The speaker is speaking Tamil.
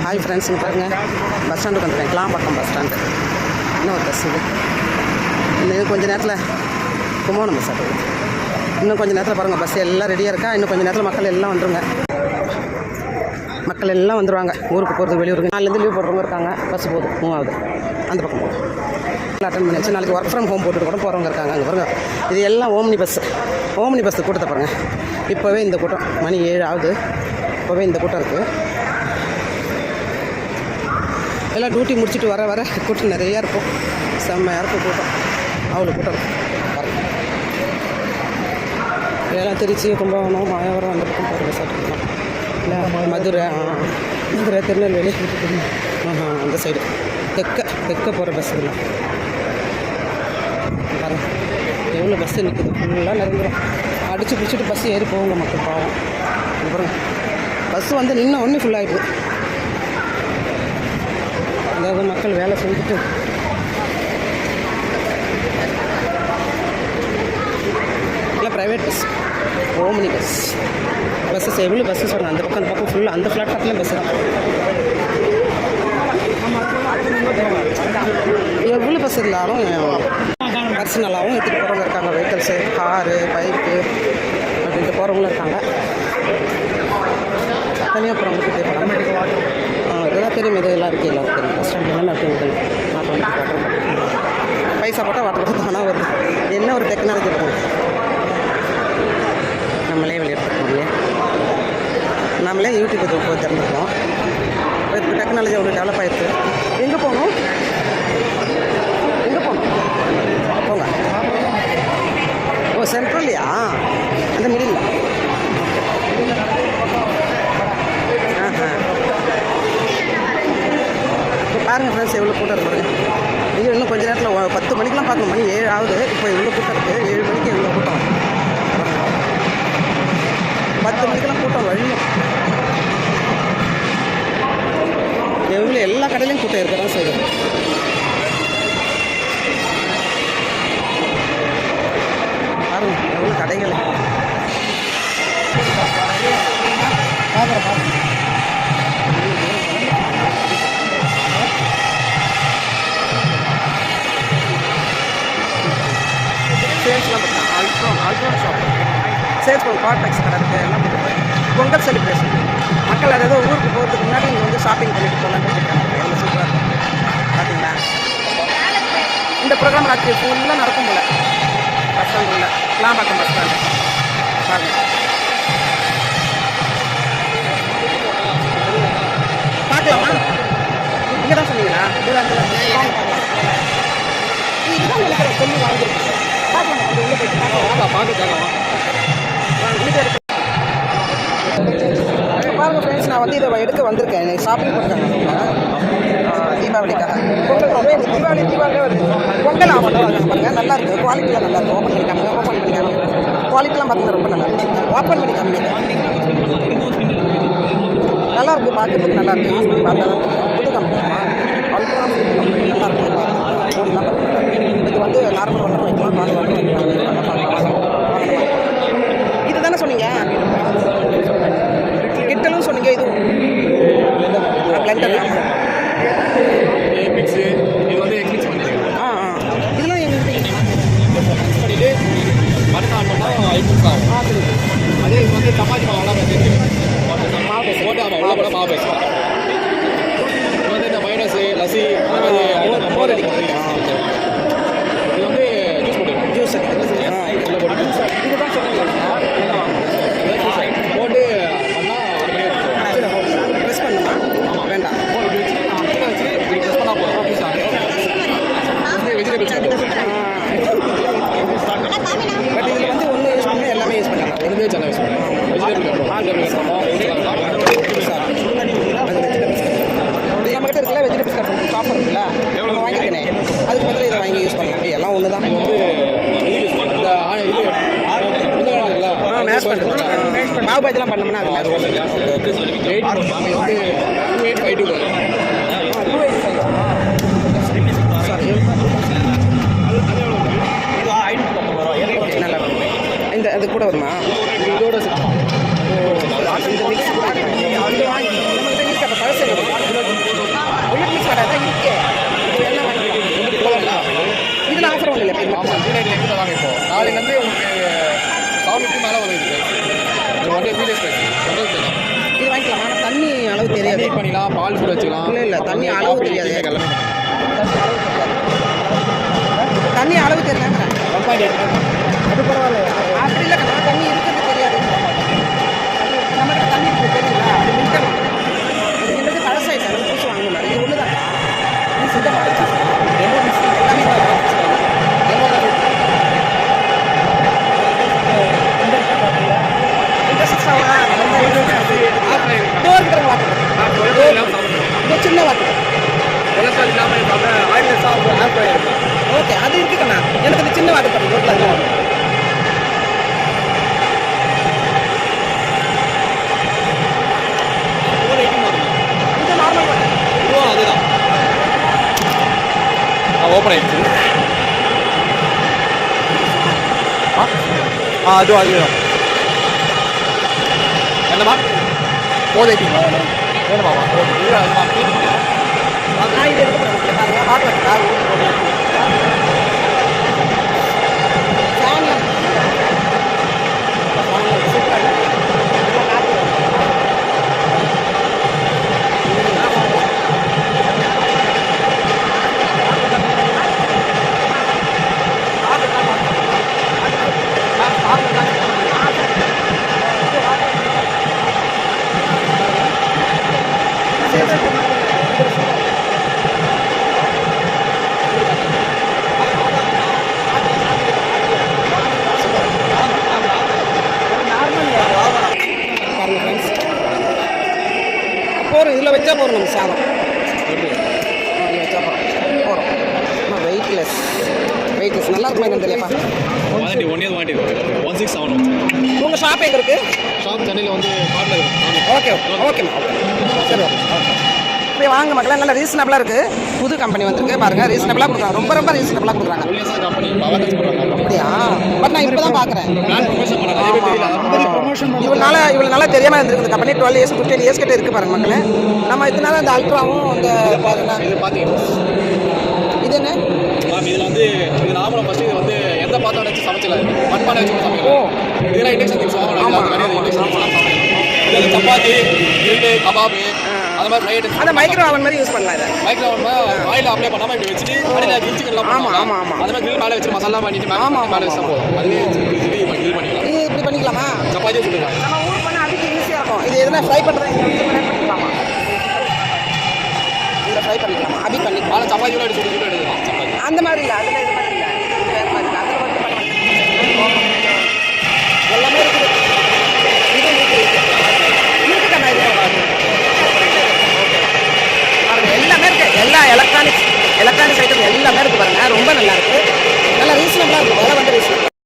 ஹாய் ஃப்ரெண்ட்ஸுங்க பாருங்கள், பஸ் ஸ்டாண்டுக்கு வந்துருக்கேன். Kilambakkam bus stand. இன்னும் ஒரு பஸ் இது. இன்னும் கொஞ்சம் நேரத்தில் கும்பகோணம் பஸ் ஸ்டாண்டு. இன்னும் கொஞ்சம் நேரத்தில் பாருங்கள், பஸ் எல்லாம் ரெடியாக இருக்கா. இன்னும் கொஞ்சம் நேரத்தில் மக்கள் எல்லாம் வந்துருங்க. மக்கள் எல்லாம் வந்துடுவாங்க ஊருக்கு போகிறதுக்கு, வெளியூருக்கு. நாலுலேருந்து லீவ் போடுறவங்க இருக்காங்க. பஸ் போகுது, மூவாவது அந்த பக்கம் போகுது. அட்டன் பண்ணி வச்சு நாளைக்கு ஒர்க் ஃப்ரம் ஹோம் போட்டுட்டு கூட போகிறவங்க இருக்காங்க. அங்கே பாருங்கள், இது எல்லாம் ஓம்னி பஸ்ஸு. ஓம்னி பஸ்ஸு கூட்டத்தை பாருங்கள். இப்போவே இந்த கூட்டம், மணி 7 ஆகுது. இப்போவே இந்த கூட்டம் இருக்குது. எல்லாம் டியூட்டி முடிச்சுட்டு வர வர கூட்டம் நிறையா இருக்கும். செம்மையாக இருக்கும் கூட்டம், அவ்வளோ கூட்டம் இருக்கும். எல்லாம் திருச்சி, கும்பகோணம், மாயவரம் அந்த பக்கம் போகிற பஸ் எடுத்துக்கலாம். இல்லை மதுரை திருநெல்வேலி அந்த சைடு தெற்க போகிற பஸ் எல்லாம் பாருங்கள். எவ்வளோ பஸ்ஸு நிற்குது, ஃபுல்லாக நிறைஞ்சிடும். அடித்து பிடிச்சிட்டு பஸ் ஏறி போகுங்க மக்கள், பாவம். அப்புறம் பஸ்ஸு வந்து நின்று ஒன்று ஃபுல்லாகிடுது. அதாவது மக்கள் வேலை செஞ்சுட்டு இல்லை ப்ரைவேட் பஸ், ஓம்னி பஸ்ஸஸ் எவ்வளோ பஸ்ஸஸ் வரும். அந்த பக்கம் ஃபுல்லாக அந்த பிளாட்ஃபார்ம்லேயும் பஸ் தான். எவ்வளோ பஸ் இருந்தாலும் பர்சனலாகவும் எடுத்துகிட்டு போகிறவங்க இருக்காங்க. வெஹிக்கல்ஸு, காரு, பைக்கு அப்படின்ட்டு போகிறவங்களும் இருக்காங்க. தனியாக போகிறவங்களுக்கு தேவைப்படாமல் இதெல்லாம் தெரியும். இதெல்லாம் இருக்குது, எல்லாம் தெரியும். பஸ் ஸ்டாண்ட்லாம் இருக்குது. வாட்டர் பைசா போட்டால் வாட்டர் பாட்டில் தானாக வருது. என்ன ஒரு டெக்னாலஜி இருக்கும். நம்மளே வெளியிட்டுருக்கோம் இல்லையா, நம்மளே யூடியூப் போய் திறந்துருக்கோம். இப்போ டெக்னாலஜி அவ்வளோ டெவலப் ஆகிருக்கு. எங்கே போகணும் போங்க. ஓ, சென்ட்ரல்லையா? அந்த மிடில். இப்போ பாருங்கள் ஃப்ரெண்ட்ஸ், எவ்வளோ கூட்டம் இருக்குது. இது இன்னும் கொஞ்சம் நேரத்தில் 10 மணிக்கெலாம் பார்க்கணும். மணி 7 ஆகுது. இப்போ இவ்வளோ கூட்டம் இருக்குது. 7 மணிக்கு எவ்வளோ கூட்டம். 10 மணிக்கெல்லாம் கூட்டம் வழியும். எவ்வளோ எல்லா கடையிலையும் கூட்டம் இருக்க தான் செய்யும். பாருங்க எவ்வளோ கடைகள். சேல்ஸ்லாம் பார்த்தீங்கன்னா அல்ட்ரா ஷாப், சேல்ஸ் பண்ண கார்டெக்ஸ் கடை இருக்குது. எல்லாம் பொங்கல் செலிப்ரேஷன். மக்கள் அதாவது ஊருக்கு போகிறதுக்கு முன்னாடி இங்கே வந்து ஷாப்பிங் பண்ணிட்டு போகலான்னு இருக்காங்க. எவ்வளோ சூப்பராக இருக்கும் பார்த்தீங்களா. இந்த ப்ரோக்ராம் ராத்திரி ஃபுல்லாக நடக்கும் போல் பஸ் ஸ்டாண்டுள்ள கிளாம்பாக்கம் பஸ் ஸ்டாண்டு பாருங்கள். பார்க்கலாமா? இங்கே தான் சொன்னீங்களா? இதுதான் உங்களுக்கு சொல்லி வாங்கிருக்கு. பார்க்கலாம், அது உள்ளே போயிட்டு பாருங்கள் ஃப்ரெண்ட்ஸ். நான் வந்து இதை எடுக்க வந்திருக்கேன். எனக்கு ஷாப்பிங் பண்ணிருக்காங்க தீபாவளிக்காக. தீபாவளியே வருது. பொங்கல் ஆஃபர் பாருங்கள், நல்லா இருக்குது. குவாலிட்டிலாம் நல்லா இருக்குது. ஓப்பன் பண்ணிக்காம குவாலிட்டிலாம் பார்த்தீங்கன்னா ரொம்ப நல்லா இருக்குது. ஓப்பன் பண்ணிக்காம நல்லா இருக்குது. பார்க்குறதுக்கு நல்லா இருக்குது. யூஸ் பண்ணி பார்த்தா புது கம்பெனி அல்ட்ரா கம்பெனி நல்லா இருக்குது. இது வந்து நார்மல் வாட்டர் வைக்கலாம், கால் வாட்டர் வைக்கலாம். இது தானே சொன்னீங்க, கிட்டலும் சொன்னீங்க. இது பிளண்டர். இது வந்து எக்ஸ்பீரியன்ஸ் பண்ணிட்டேன். இதெல்லாம் எங்களுக்கு பண்ணிட்டு மறுநாள் பண்ணால் ஐஃபோன்ஸ் ஆகும். அதே இது வந்து சப்பாத்தி மாவு போட்டு உள்ள கூட மாவு பேசுவோம். இது வந்து இந்த மைனஸு லசி மோர் அடிக்கும். இது வந்து ஜூஸ் போட்டு ஜூஸ் உள்ள போட்டு இதுதான் சொன்னீங்க. போட்டு பண்ணால் ப்ரெஸ் பண்ணுமா? வேண்டாம், வச்சு இப்படி ப்ரெஸ் பண்ணால் போதும். ஆஃபீஸ் ஆகும். வந்து வெஜிடபிள்ஸ் பட் இதில் வந்து ஒன்று யூஸ் பண்ணி எல்லாமே யூஸ் பண்ணலாம். ஒன்றுமே சென்னை யூஸ் பண்ணுவோம். வெஜிடபிள் நம்மகிட்ட இருக்குல்ல வெஜிடபிள்ஸ் கட் ஆஃபர் இருக்குல்ல, நம்ம வாங்கிக்கிறேன். அதுக்கு பதில் இதை வாங்கி யூஸ் பண்ணலாம். எல்லாம் ஒன்று தான். மேட்ச் பண்ணுறது மாவு பாஜெலாம் பண்ணோம்னா அது மேட்ச் பண்ணுறது. வந்து 2852 நல்லா இருக்கும். இந்த அது கூட வருமா? இதோட இந்த மிக்ஸ் கூட வாங்கி நம்மகிட்ட இருக்க பழசை ஹீட் பண்ணிக்கலாம், பால் சூடு வச்சுக்கலாம். இல்ல, தண்ணி அளவு தெரியாது. எல்லாமே தண்ணி அளவு தெரியலங்க. 1.8 அது பரவாயில்ல. அப்படி இல்லை கண்ணா, தண்ணி இருக்கிறது தெரியாது. நம்மகிட்ட தண்ணி இருக்குது தெரியுங்களா? அது மில்டன். இது என்னது பழசாயிட்டா, நம்ம புதுசு வாங்கணும். இது ஒன்று தான். இது சுத்தமாக எல்லாமே சின்ன வாட்டர் ஓகே, அது இருக்குண்ணா. எனக்கு அது சின்ன வாட்டர் பற்றி ரோட்டில் இது நார்மல் வாட்டர். அதுதான் ஓப்பன் ஆயிடுச்சு. அதுதான் என்னம்மா 480 வேணுமாவா? நான் இது எடுக்க போகிறேன் பாருங்க. ஹாட் வாட்டர் பாருங்க ஃப்ரெண்ட்ஸ், போகிறோம். இதில் வச்சா போகிறோம் நம்ம சாதம். இதில் வச்சா போகிறோம். நம்ம வெயிட்லெஸ் நல்லா இருக்குமா என்னன்னு தெரியப்பா. Warranty 1 year warranty 1671. உங்கள் ஷாப் எங்கே இருக்குது? ஷாப் சென்னையில் வந்து கார்டில் இருக்குது. ஓகே ஓகேம்மா. சரி ஓகே. இப்படி வாங்க மக்களே, நல்லா ரீசனபிளாக இருக்குது. புது கம்பெனி வந்திருக்கு பாருங்கள். ரீசனபிளாக கொடுக்குறாங்க. ரொம்ப ரீசனபிளாக கொடுக்குறாங்க. கம்பெனி பவர் டச் பண்ணுறாங்க. அப்படியா? பட் நான் இப்போ தான் பார்க்குறேன். ப்ரொமோஷன் பண்ணாங்க. இவ்வளோ நாளாக தெரியாமல் இருந்திருக்கு. கம்பெனி 12 இயர்ஸ் 15 இயர்ஸ் கிட்ட இருக்குது பாருங்க மக்களே. நம்ம இதனால அந்த அல்ட்ராவும் இந்த இது பார்த்தீங்கன்னா இது என்ன இதில் வந்து இது நாமளும் ஃபஸ்ட்டு இது வந்து எந்த பாத்திரம் வச்சு சமைச்சல மண்பானை வச்சு சமைக்கலாம். இதெல்லாம் இண்டக்ஷன் திங்ஸ் வாங்கணும். இதில் சப்பாத்தி, கிரில்லு, கபாபு அந்த மாதிரி ஃப்ரைட் அந்த மைக்ரோ ஓவன் மாதிரி யூஸ் பண்ணலாம். இதை மைக்ரோ ஓவன் ஆயில் அப்ளை பண்ணாமல் இப்படி வச்சுட்டு அடியில் கிரிச்சிக்கலாம். ஆமாம். அது மாதிரி கிரில் மேலே வச்சு மசாலா பண்ணிட்டு மேலே வச்சா போதும். அதுவே கிரில் பண்ணிக்கலாம். இது இப்படி பண்ணிக்கலாமா? சப்பாத்தியும் சொல்லிக்கலாம். நம்ம ஊர் பண்ண அதுக்கு ஈஸியாக இருக்கும். இது எதுனா ஃப்ரை பண்ணுறது பண்ணிக்கலாமா? இதில் ஃப்ரை பண்ணிக்கலாமா? அப்படி பண்ணிக்கலாம். ஆனால் சப்பாத்தி கூட சுட்டு எடுக்கலாம். சப்பாத்தி அந்த மாதிரி இல்லை. அதில் இது மாதிரி இல்லை. இது வேறு மாதிரி இல்லை. அதில் வந்து எல்லாமே இருக்குது. இது இருக்குண்ணா. இது பாருங்க, எல்லாமே இருக்குது. எல்லா எலக்ட்ரானிக்ஸ் ஐட்டம் எல்லாமே இருக்குது பாருங்க. ரொம்ப நல்லா இருக்குது. நல்லா ரீசனபிளாக இருக்கும். விலை